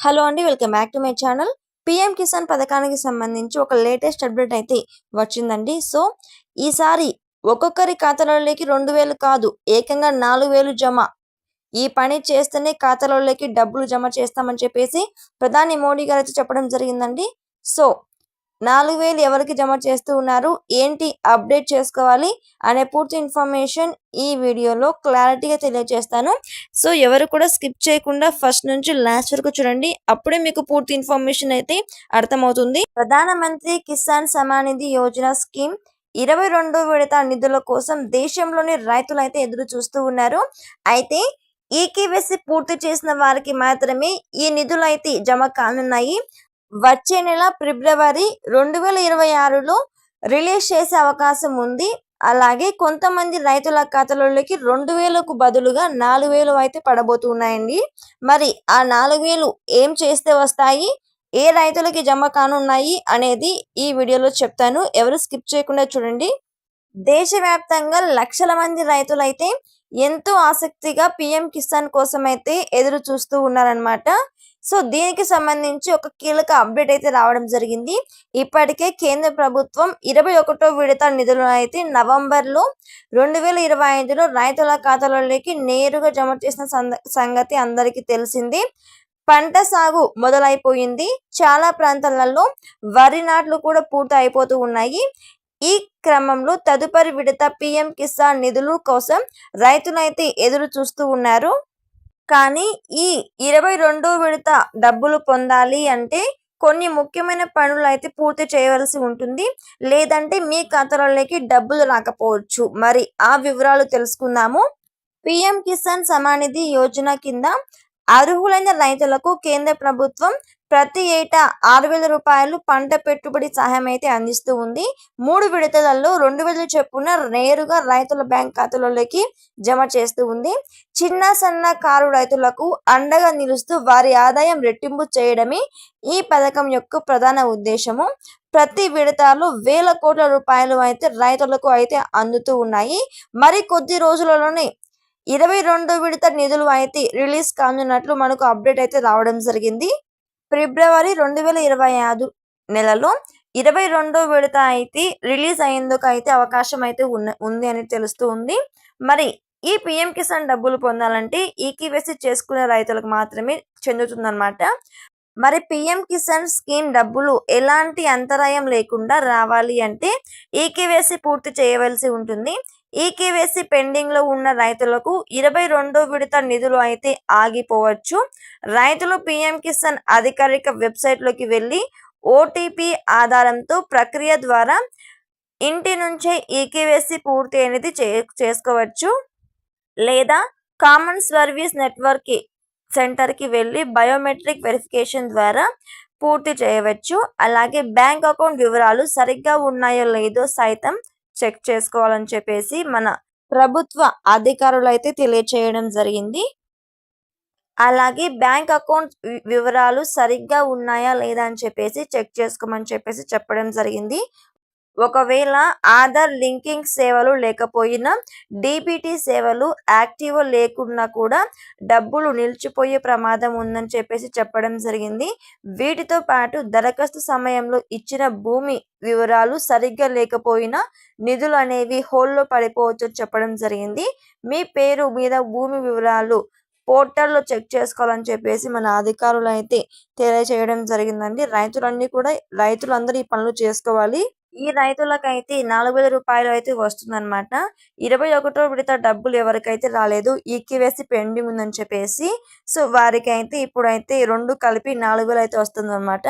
Hello అండి, welcome back to my channel. PM Kisan పథకానికి సంబంధించి ఒక లేటెస్ట్ అప్డేట్ అయితే వచ్చిందండి. సో ఈసారి ఒక్కొక్కరి ఖాతాలోకి 2000 కాదు, ఏకంగా 4000 జమ. ఈ పని చేస్తేనే ఖాతాలోకి డబ్బులు జమ చేస్తామని చెప్పేసి ప్రధాని మోడీ గారు అయితే చెప్పడం జరిగిందండి. సో 4000 ఎవరికి జమ చేస్తూ ఉన్నారు, ఏంటి అప్డేట్ చేసుకోవాలి అనే పూర్తి ఇన్ఫర్మేషన్ ఈ వీడియోలో క్లారిటీగా తెలియజేస్తాను. సో ఎవరు కూడా స్కిప్ చేయకుండా ఫస్ట్ నుంచి లాస్ట్ వరకు చూడండి, అప్పుడే మీకు పూర్తి ఇన్ఫర్మేషన్ అయితే అర్థమవుతుంది. ప్రధానమంత్రి కిసాన్ సమ్మాన్ నిధి యోజన స్కీమ్ 22వ విడత నిధుల కోసం దేశంలోని రైతులైతే ఎదురు చూస్తూ ఉన్నారు. అయితే ఈకేవైసీ పూర్తి చేసిన వారికి మాత్రమే ఈ నిధులు అయితే జమ కానున్నాయి. వచ్చే నెల ఫిబ్రవరి 2026లో రిలీజ్ చేసే అవకాశం ఉంది. అలాగే కొంతమంది రైతుల ఖాతాలోకి 2000కు బదులుగా 4000 అయితే పడబోతున్నాయండి. మరి ఆ 4000 ఏం చేస్తే వస్తాయి, ఏ రైతులకి జమ కానున్నాయి అనేది ఈ వీడియోలో చెప్తాను. ఎవరు స్కిప్ చేయకుండా చూడండి. దేశవ్యాప్తంగా లక్షల మంది రైతులైతే ఎంతో ఆసక్తిగా పిఎం కిసాన్ కోసం అయితే ఎదురు చూస్తూ ఉన్నారనమాట. సో దీనికి సంబంధించి ఒక కీలక అప్డేట్ అయితే రావడం జరిగింది. ఇప్పటికే కేంద్ర ప్రభుత్వం 21వ విడత నిధులను అయితే నవంబర్లో 2025లో రైతుల ఖాతాలోకి నేరుగా జమ చేసిన సంగతి అందరికీ తెలిసింది. పంట సాగు మొదలైపోయింది. చాలా ప్రాంతాలలో వరి నాట్లు కూడా పూర్తి అయిపోతూ ఉన్నాయి. ఈ క్రమంలో తదుపరి విడత పిఎం కిసాన్ నిధుల కోసం రైతులైతే ఎదురు చూస్తూ ఉన్నారు. కానీ ఈ 22వ విడత డబ్బులు పొందాలి అంటే కొన్ని ముఖ్యమైన పనులు అయితే పూర్తి చేయవలసి ఉంటుంది. లేదంటే మీ ఖాతాలోకి డబ్బులు రాకపోవచ్చు. మరి ఆ వివరాలు తెలుసుకుందాము. పిఎం కిసాన్ సమ్మాన్ నిధి యోజన కింద అర్హులైన రైతులకు కేంద్ర ప్రభుత్వం ప్రతి ఏటా 6000 రూపాయలు పంట పెట్టుబడి సహాయం అయితే అందిస్తూ ఉంది. 3 విడతలలో 2000 చొప్పున నేరుగా రైతుల బ్యాంక్ ఖాతాలోకి జమ చేస్తూ ఉంది. చిన్న సన్నకారు రైతులకు అండగా నిలుస్తూ వారి ఆదాయం రెట్టింపు చేయడమే ఈ పథకం యొక్క ప్రధాన ఉద్దేశము. ప్రతి విడతలో వేల కోట్ల రూపాయలు అయితే రైతులకు అయితే అందుతూ ఉన్నాయి. మరి కొద్ది రోజులలోనే 22వ విడత నిధులు అయితే రిలీజ్ కానున్నట్లు మనకు అప్డేట్ అయితే రావడం జరిగింది. ఫిబ్రవరి 2025 నెలలో 22వ విడత అయితే రిలీజ్ అయ్యేందుకు అయితే అవకాశం అయితే ఉంది అని తెలుస్తూ ఉంది. మరి ఈ పిఎం కిసాన్ డబ్బులు పొందాలంటే ఈకేవైసీ చేసుకునే రైతులకు మాత్రమే చెందుతుందన్నమాట. మరి పిఎం కిసాన్ స్కీమ్ డబ్బులు ఎలాంటి అంతరాయం లేకుండా రావాలి అంటే ఈకేవైసీ పూర్తి చేయవలసి ఉంటుంది. ఈకేవైసీ పెండింగ్ లో ఉన్న రైతులకు 22వ విడత నిధులు అయితే ఆగిపోవచ్చు. రైతులు పిఎం కిసాన్ అధికారిక వెబ్సైట్ లోకి వెళ్లి ఓటీపీ ఆధారంతో ప్రక్రియ ద్వారా ఇంటి నుంచే ఈకేవైసీ పూర్తి అనేది చేసుకోవచ్చు. లేదా కామన్ సర్వీస్ నెట్వర్క్ సెంటర్ కి వెళ్లి బయోమెట్రిక్ వెరిఫికేషన్ ద్వారా పూర్తి చేయవచ్చు. అలాగే బ్యాంక్ అకౌంట్ వివరాలు సరిగ్గా ఉన్నాయో లేదో సైతం చెక్ చేసుకోవాలని చెప్పేసి మన ప్రభుత్వ అధికారులు అయితే తెలియచేయడం జరిగింది. అలాగే బ్యాంక్ అకౌంట్ వివరాలు సరిగ్గా ఉన్నాయా లేదా అని చెప్పేసి చెక్ చేసుకోమని చెప్పేసి చెప్పడం జరిగింది. ఒకవేళ ఆధార్ లింకింగ్ సేవలు లేకపోయినా, డీబీటీ సేవలు యాక్టివ్ లేకున్నా కూడా డబ్బులు నిలిచిపోయే ప్రమాదం ఉందని చెప్పేసి చెప్పడం జరిగింది. వీటితో పాటు దరఖాస్తు సమయంలో ఇచ్చిన భూమి వివరాలు సరిగ్గా లేకపోయినా నిధులు అనేవి హోల్డ్లో పడిపోవచ్చు అని చెప్పడం జరిగింది. మీ పేరు మీద భూమి వివరాలు పోర్టల్లో చెక్ చేసుకోవాలని చెప్పేసి మన అధికారులు అయితే తెలియచేయడం జరిగిందండి. రైతులందరూ ఈ పనులు చేసుకోవాలి. ఈ రైతులకైతే 4000 రూపాయలు అయితే వస్తుందన్నమాట. 21వ విడత డబ్బులు ఎవరికైతే రాలేదు, ఈకేవైసీ పెండింగ్ ఉందని చెప్పేసి, సో వారికైతే ఇప్పుడైతే 2 కలిపి 4000 అయితే వస్తుందన్నమాట.